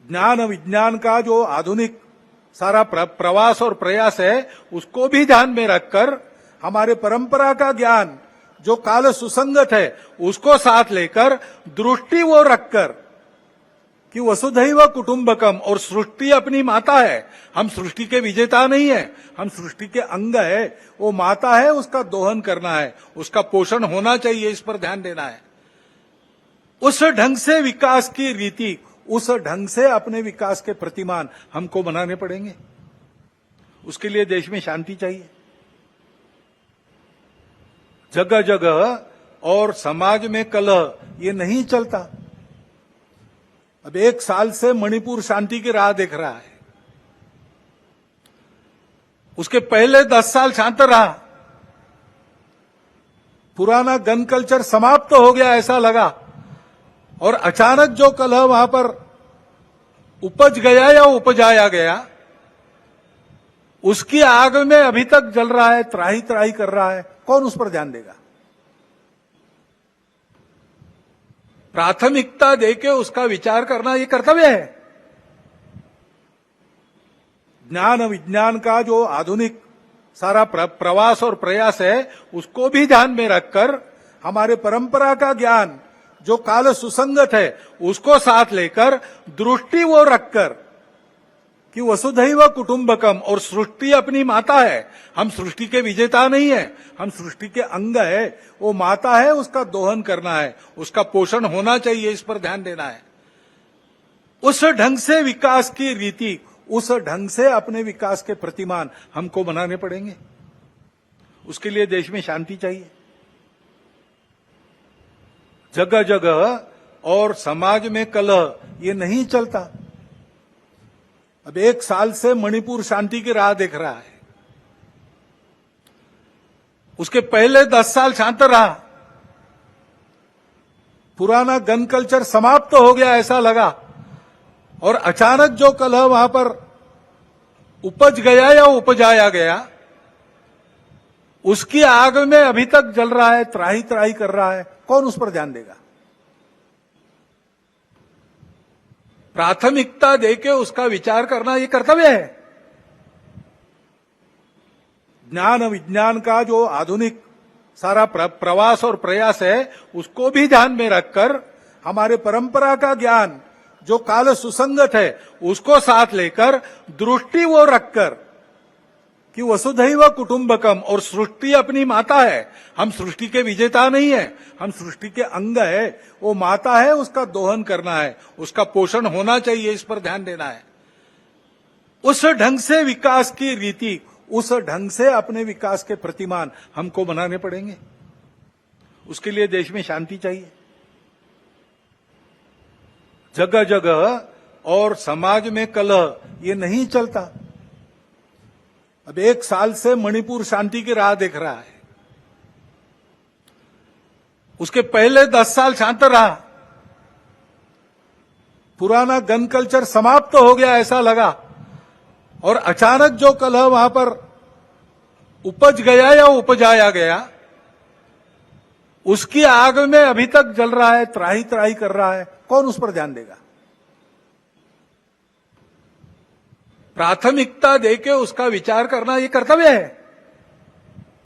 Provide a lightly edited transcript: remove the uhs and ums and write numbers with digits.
ज्ञान विज्ञान का जो आधुनिक सारा प्रवास और प्रयास है उसको भी ध्यान में रखकर हमारे परंपरा का ज्ञान जो काल सुसंगत है उसको साथ लेकर दृष्टि वो रखकर कि वसुधैव कुटुंबकम और सृष्टि अपनी माता है। हम सृष्टि के विजेता नहीं है, हम सृष्टि के अंग है। वो माता है, उसका दोहन करना है, उसका पोषण होना चाहिए, इस पर ध्यान देना है। उस ढंग से विकास की रीति, उस ढंग से अपने विकास के प्रतिमान हमको बनाने पड़ेंगे। उसके लिए देश में शांति चाहिए। जगह जगह और समाज में कलह ये नहीं चलता। अब 1 साल से मणिपुर शांति की राह देख रहा है। उसके पहले 10 साल शांत रहा। पुराना गन कल्चर समाप्त हो गया ऐसा लगा, और अचानक जो कलह वहां पर उपज गया या उपजाया गया, उसकी आग में अभी तक जल रहा है, त्राही त्राही कर रहा है। कौन उस पर ध्यान देगा? प्राथमिकता देके उसका विचार करना ये कर्तव्य है। ज्ञान विज्ञान का जो आधुनिक सारा प्रवास और प्रयास है उसको भी ध्यान में रखकर हमारे परंपरा का ज्ञान जो काल सुसंगत है उसको साथ लेकर दृष्टि वो रखकर कि वसुधैव कुटुंबकम और सृष्टि अपनी माता है। हम सृष्टि के विजेता नहीं है, हम सृष्टि के अंग है। वो माता है, उसका दोहन करना है, उसका पोषण होना चाहिए, इस पर ध्यान देना है। उस ढंग से विकास की रीति, उस ढंग से अपने विकास के प्रतिमान हमको बनाने पड़ेंगे। उसके लिए देश में शांति चाहिए। जगह जगह और समाज में कलह ये नहीं चलता। अब 1 साल से मणिपुर शांति की राह देख रहा है। उसके पहले 10 साल शांत रहा। पुराना गन कल्चर समाप्त हो गया ऐसा लगा, और अचानक जो कलह वहां पर उपज गया या उपजाया गया, उसकी आग में अभी तक जल रहा है, त्राही त्राही कर रहा है। कौन उस पर ध्यान देगा? प्राथमिकता देके उसका विचार करना ये कर्तव्य है। ज्ञान विज्ञान का जो आधुनिक सारा प्रवास और प्रयास है उसको भी ध्यान में रखकर हमारे परंपरा का ज्ञान जो काल सुसंगत है उसको साथ लेकर दृष्टि वो रखकर कि वसुधैव कुटुंबकम और सृष्टि अपनी माता है। हम सृष्टि के विजेता नहीं है, हम सृष्टि के अंग है। वो माता है, उसका दोहन करना है, उसका पोषण होना चाहिए, इस पर ध्यान देना है। उस ढंग से विकास की रीति, उस ढंग से अपने विकास के प्रतिमान हमको बनाने पड़ेंगे। उसके लिए देश में शांति चाहिए। जगह जगह और समाज में कलह ये नहीं चलता। अब 1 साल से मणिपुर शांति की राह देख रहा है। उसके पहले 10 साल शांत रहा। पुराना गन कल्चर समाप्त हो गया ऐसा लगा, और अचानक जो कलह वहां पर उपज गया या उपजाया गया, उसकी आग में अभी तक जल रहा है, त्राही त्राही कर रहा है। कौन उस पर ध्यान देगा? प्राथमिकता देके उसका विचार करना ये कर्तव्य है।